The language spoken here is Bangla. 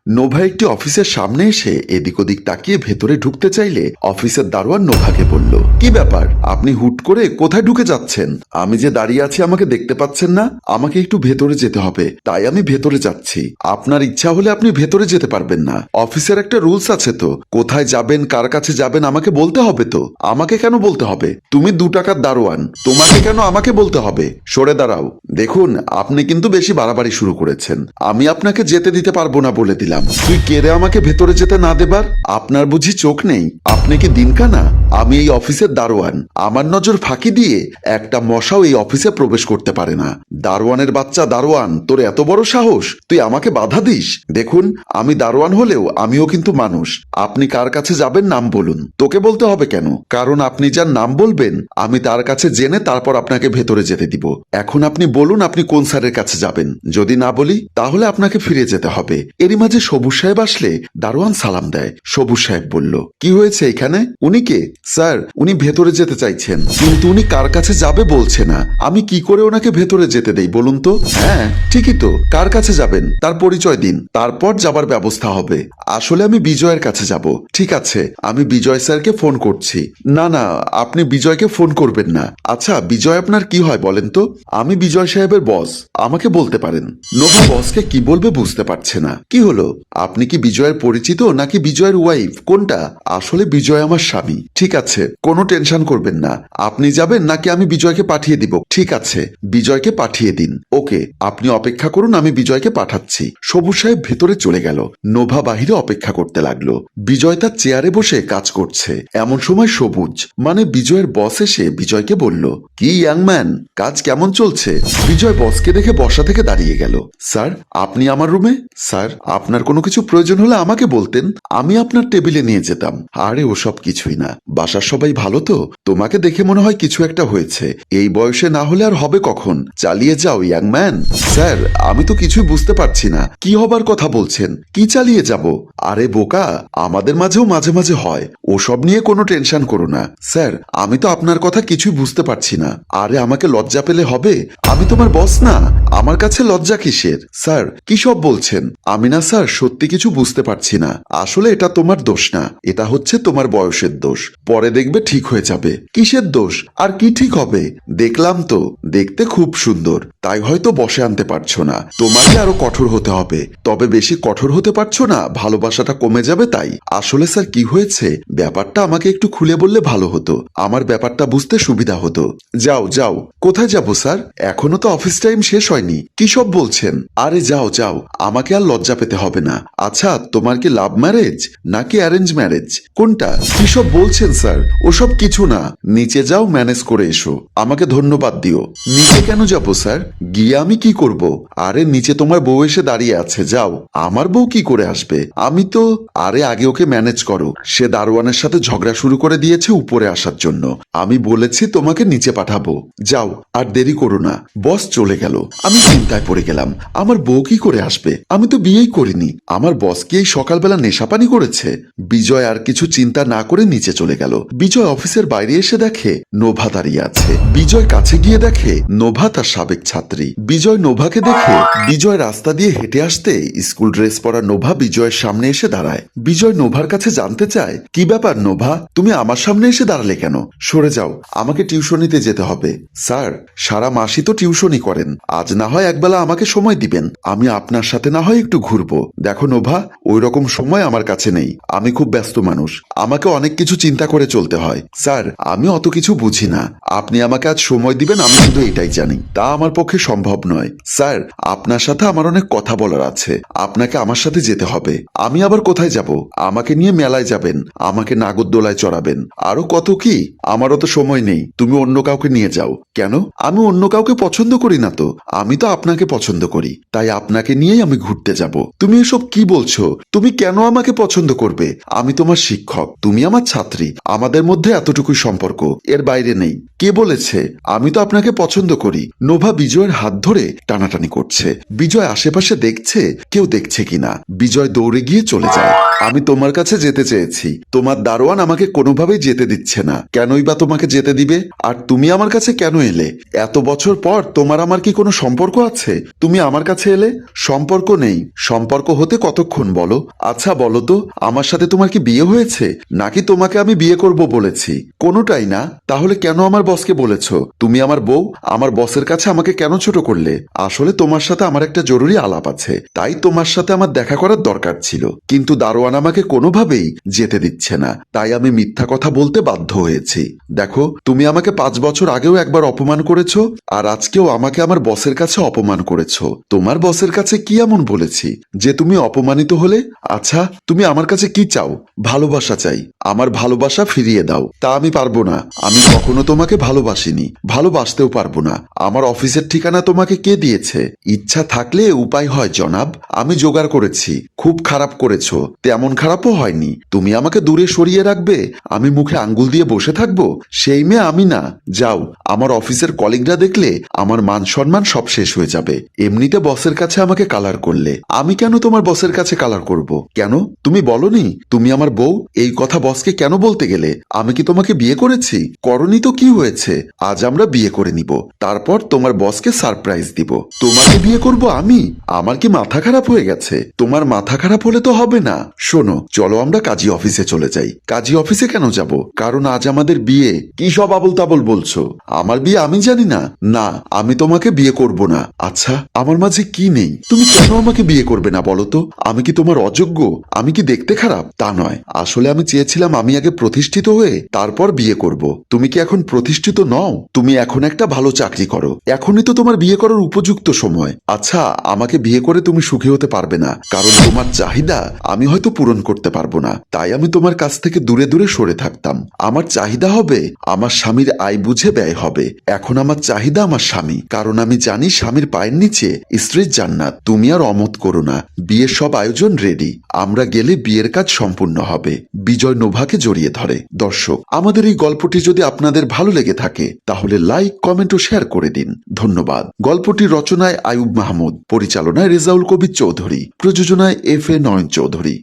নোভা একটি অফিসের সামনে এসে এদিক ওদিক তাকিয়ে ভেতরে ঢুকতে চাইলে অফিসের দারোয়ান নোভাকে বলল, কি ব্যাপার, আপনি হুট করে কোথায় ঢুকে যাচ্ছেন? আমি যে দাঁড়িয়ে আছি আমাকে দেখতে পাচ্ছেন না? আমাকে একটু ভেতরে যেতে হবে, তাই আমি ভেতরে যাচ্ছি। আপনার ইচ্ছা হলে আপনি ভেতরে যেতে পারবেন না। অফিসের একটা রুলস আছে তো, কোথায় যাবেন কার কাছে যাবেন আমাকে বলতে হবে তো। আমাকে কেন বলতে হবে? তুমি 2 টাকার দারোয়ান, তোমাকে কেন আমাকে বলতে হবে? সরে দাঁড়াও। দেখুন, আপনি কিন্তু বেশি বাড়াবাড়ি শুরু করেছেন। আমি আপনাকে যেতে দিতে পারবো না বলে দিলাম। তুই কেড়ে আমাকে ভেতরে যেতে না দেবার? আপনার বুঝি চোখ নেই? আপনি কি দিনকানা? আমি এই অফিসের দারোয়ান। আমার নজর ফাঁকি দিয়ে একটা মশাও এই অফিসে প্রবেশ করতে পারে না। দারোয়ানের বাচ্চা দারোয়ান, তোর এত বড় সাহস, তুই আমাকে বাধা দিস? দেখুন, আমি দারোয়ান হলেও আমিও কিন্তু মানুষ। আপনি কার কাছে যাবেন নাম বলুন। তোকে বলতে হবে কেন? কারণ আপনি যার নাম বলবেন আমি তার কাছে জেনে তারপর আপনাকে ভেতরে যেতে দিব। এখন আপনি বলুন আপনি কোন স্যারের কাছে যাবেন। যদি না বলি তাহলে আপনাকে ফিরে যেতে হবে। এরই মাঝে সবুজ সাহেব আসলে দারোয়ান সালাম দেয়। সবুজ সাহেব বলল, কি হয়েছে এখানে? উনি কে? স্যার, উনি ভেতরে যেতে চাইছেন, কিন্তু উনি কার কাছে যাবে বলছে না। আমি কি করে ওনাকে ভেতরে যেতে দেই বলুন তো? হ্যাঁ ঠিকই তো, কার কাছে যাবেন তার পরিচয় দিন, তারপর যাবার ব্যবস্থা হবে। আসলে আমি বিজয়ের কাছে যাব। ঠিক আছে, আমি বিজয় স্যারকে ফোন করছি। না না, আপনি বিজয়কে ফোন করবেন না। আচ্ছা, বিজয় আপনার কি হয় বলেন তো? আমি বিজয় সাহেবের বস, আমাকে বলতে পারেন। নোভা বসকে কি বলবে বুঝতে পারছে না। কি হলো, আপনি কি বিজয়ের পরিচিত নাকি বিজয়ের ওয়াইফ, কোনটা? আসলে বিজয় আমার স্বামী। ঠিক আছে, কোনো টেনশন করবেন না। আপনি যাবেন নাকি আমি বিজয়কে পাঠিয়ে দিব? ঠিক আছে, বিজয়কে পাঠিয়ে দিন। ওকে, আপনি অপেক্ষা করুন, আমি বিজয়কে পাঠাচ্ছি। সবুজ সাহেব ভেতরে চলে গেল। নোভা বাহিরে অপেক্ষা করতে লাগলো। বিজয় তার চেয়ারে বসে কাজ করছে। এমন সময় সবুজ মানে বিজয়ের বস এসে বিজয়কে বলল, কি ইয়াংম্যান, কাজ কেমন চলছে? বিজয় বসকে দেখে বসা থেকে দাঁড়িয়ে গেল। স্যার, আপনি আমার রুমে? স্যার, আপনার কোনো কিছু প্রয়োজন হলে আমাকে বলতেন, আমি আপনার টেবিলে নিয়ে যেতাম। আরে ওসব কিছুই না। বাসার সবাই ভালো তো? তোমাকে দেখে মনে হয় কিছু একটা হয়েছে। এই বয়সে না হলে আর হবে কখন? চালিয়ে যাও ইয়াংম্যান। স্যার, আমি তো কিছুই বুঝতে পারছি না, কি হবার কথা বলছেন? কি চালিয়ে যাব? আরে বোকা, আমাদের মাঝেও মাঝে মাঝে হয়, ওসব নিয়ে কোনো টেনশন করো না। স্যার, আমি তো আপনার কথা কিছুই বুঝতে পারছি না। আরে আমাকে লজ্জা পেলে হবে? আমি তোমার বস না, আমার কাছে লজ্জা কিসের? স্যার, কি সব বলছেন? আমি না স্যার, সত্যি কিছু বুঝতে পারছি না। আসলে এটা তোমার দোষ না, এটা হচ্ছে তোমার বয়সের দোষ। পরে দেখবে ঠিক হয়ে যাবে। কিসের দোষ? আর কি ঠিক হবে? দেখলাম তো, দেখতে খুব সুন্দর, তাই হয়তো বসে আনতে পারছো না। তোমাকে আরো কঠোর হতে হবে। তবে বেশি কঠোর হতে পারছো না, ভালোবাসাটা কমে যাবে তাই। আসলে স্যার কি হয়েছে, ব্যাপারটা আমাকে একটু খুলে বললে ভালো হতো, আমার ব্যাপারটা বুঝতে সুবিধা হতো। যাও যাও। কোথায় যাব স্যার? এখনো তো অফিস টাইম শেষ হয়নি। কি সব বলছেন? আরে যাও যাও, আমাকে আর লজ্জা পেতে হবে না। আচ্ছা, তোমার কি লাভ ম্যারেজ নাকি অ্যারেঞ্জ ম্যারেজ, কোনটা? কি সব বলছেন স্যার? ওসব কিছু না, নিচে যাও, ম্যানেজ করে এসো। আমাকে ধন্যবাদ দিও। নিচে কেন যাবো স্যার? গিয়ে আমি কি করব? আরে নিচে তোমার বউ এসে দাঁড়িয়ে আছে, যাও। আমার বউ কি করে আসবে? আমি তো। আরে আগে ওকে ম্যানেজ করো। সে দারোয়ানের সাথে ঝগড়া শুরু করে দিয়েছে উপরে আসার জন্য। আমি বলেছি তোমাকে নিচে পাঠাবো। যাও, আর দেরি করো না। বস চলে গেল। আমি চিন্তায় পড়ে গেলাম, আমার বউ কি করে আসবে? আমি তো বিয়েই করিনি। আমার বস কি এই সকালবেলা নেশাপানি করেছে? বিজয় আর কিছু চিন্তা না করে নিচে চলে গেল। বিজয় অফিসের বাইরে এসে দেখে নোভা দাঁড়িয়ে আছে। বিজয় কাছে গিয়ে দেখে নোভা তার সাবেক ছাত্রী। বিজয় নোভাকে দেখে বিজয় রাস্তা দিয়ে হেঁটে আসতে স্কুল ড্রেস পরা নোভা বিজয়ের সামনে এসে দাঁড়ায়। বিজয় নোভার কাছে জানতে চায়, কি ব্যাপার নোভা, তুমি আমার সামনে এসে দাঁড়ালে কেন? সরে যাও, আমাকে টিউশনিতে যেতে হবে। স্যার, সারা মাসই তো টিউশনি করেন, আজ না হয় একবেলা আমাকে সময় দিবেন, আমি আপনার সাথে না হয় একটু ঘুরবো। দেখো নোভা, ওই রকম সময় আমার কাছে নেই, আমি খুব ব্যস্ত মানুষ, আমাকে অনেক কিছু চিন্তা করে চলতে হয়। স্যার, আমি অত কিছু বুঝি না, আপনি আমাকে আজ সময় দিবেন আমি শুধু এটাই জানি, তা আমার পক্ষে সম্ভব নয়। স্যার, আপনার সাথে আমার অনেক কথা বলার আছে, আপনাকে আমার সাথে যেতে হবে। আমি আবার কোথায় যাব? আমাকে নিয়ে মেলায় যাবেন, আমাকে নাগরদোলায় চড়াবেন, আরো কত কি। আমারও তো সময় নেই, তুমি অন্য কাউকে নিয়ে যাও। কেন? আমি অন্য কাউকে পছন্দ করি না তো, আমি তো আপনাকে পছন্দ করি, তাই আপনাকে নিয়েই আমি ঘুরতে যাব। তুমি এসব কি বলছো? তুমি কেন আমাকে পছন্দ করবে? আমি তোমার শিক্ষক, তুমি আমার ছাত্রী, আমাদের মধ্যে এতটুকুই সম্পর্ক, এর বাইরে নেই। কে বলেছে? আমি তো আপনাকে পছন্দ করি। নোভা বিজয়ের হাত ধরে টানাটানি করছে। বিজয় আশেপাশে দেখছে কেউ দেখছে কিনা। বিজয় দৌড়ে গিয়ে চলে যায়। আমি তোমার কাছে যেতে চেয়েছি, তোমার দারোয়ান আমাকে কোনোভাবেই যেতে দিচ্ছে না। কেনই বা তোমাকে যেতে দিবে? আর তুমি আমার কাছে কেন এলে? এত বছর পর তোমার আমার কি কোনো সম্পর্ক আছে? তুমি আমার কাছে এলে? সম্পর্ক নেই। সম্পর্ক হতে কতক্ষণ বলো? আচ্ছা বলো তো, আমার সাথে তোমার কি বিয়ে হয়েছে, নাকি তোমাকে আমি বিয়ে করব বলেছি? কোনোটাই না। তাহলে কেন আমার বসকে বলেছ? তুমি আমার বউ, আমার বসের কাছে আমাকে কেন ছোট করলে? আসলে তোমার সাথে আমার একটা জরুরি আলাপ আছে, তাই তোমার সাথে আমার দেখা করার দরকার ছিল। কিন্তু দারোয়ান আমাকে কোনোভাবেই যেতে দিচ্ছে না, তাই আমি মিথ্যা কথা বলতে বাধ্য হয়েছি। দেখো, তুমি আমাকে 5 বছর আগেও একবার অপমান করেছো, আর আজকেও আমাকে আমার বসের কাছে অপমান করেছো। তোমার বসের কাছে কি এমন বলেছি যে তুমি অপমানিত হলে? আচ্ছা, তুমি আমার কাছে কি চাও? ভালোবাসা চাই। আমার ভালোবাসা ফিরিয়ে দাও। তা আমি পারবো না। আমি কখনো তোমাকে ভালোবাসিনি, ভালোবাসতেও পারবো না। আমার অফিসের ঠিকানা তোমাকে কে দিয়েছে? ইচ্ছা থাকলে উপায় হয় জনাব, আমি জোগাড় করেছি। খুব খারাপ করেছো, তেমন খারাপও হয়নি। তুমি আমাকে দূরে সরিয়ে রাখবে, আমি মুখে আঙ্গুল দিয়ে বসে থাকবো? সেই মেয়ে আমি না। যাও, আমার অফিসের কলিগরা দেখলে আমার মান সম্মান সব শেষ হয়ে যাবে। এমনিতে বসের কাছে আমাকে কালার করলে, আমি কেন তোমার বসের কাছে কালার করব? কেন? তুমি বলনি তুমি আমার বউ? এই কথা বসকে কেন বলতে গেলে? আমি কি তোমাকে বিয়ে করেছি? করনি তো কি হয়েছে? আজ আমরা বিয়ে করে নিব, তারপর তোমার বসকে সারপ্রাইজ দিব। তোমাকে বিয়ে করব আমি? আমার কি মাথা খারাপ হয়ে গেছে? তোমার মাথা খারাপ হলে তো হবে না। শোনো, চলো আমরা কাজী অফিসে চলে যাই। কাজী অফিসে কেন যাব? কারণ আজ আমাদের বিয়ে। কি সব আবল তাবল বলছো? আমার বিয়ে আমি জানি না? না, আমি তোমাকে বিয়ে করব না। আচ্ছা, আমার মাঝে কি নেই? তুমি কেন আমাকে বিয়ে করবে না বলো তো? আমি কি তোমার অযোগ্য? আমি কি দেখতে খারাপ? তা নয়, আসলে আমি চেয়েছিলাম আমি আগে প্রতিষ্ঠিত হয়ে তারপর বিয়ে করব। তুমি কি এখন প্রতিষ্ঠিত নও? তুমি এখন একটা ভালো চাকরি করো, এখনই তো তোমার বিয়ে করার উপযুক্ত সময়। আচ্ছা, আমাকে বিয়ে করে তুমি সুখী হতে পারবে না, কারণ তোমার চাহিদা আমি হয়তো পূরণ করতে পারবো না। তাই আমি তোমার কাছ থেকে দূরে দূরে সরে থাকতাম। আমার চাহিদা হবে আমার স্বামীর আয় বুঝে ব্যয় হবে। এখন আমার চাহিদা আমার স্বামী, কারণ আমি জানি স্বামীর পায়ের নিচে স্ত্রীর জান্নাত। তুমি আর অমত করো না। বিয়ের সব আয়োজন রেডি, আমরা গেলে বিয়ের কাজ সম্পূর্ণ হবে। বিজয় নোভাকে জড়িয়ে ধরে। দর্শক, আমাদের এই গল্পটি যদি আপনাদের ভালো লেগে থাকে তাহলে লাইক, কমেন্ট ও শেয়ার করে দিন। ধন্যবাদ। গল্পটির রচনায় আয়ুব মাহমুদ, পরিচালনায় রেজাউল কবির চৌধুরী, প্রযোজনায় FA নয়ন চৌধুরী।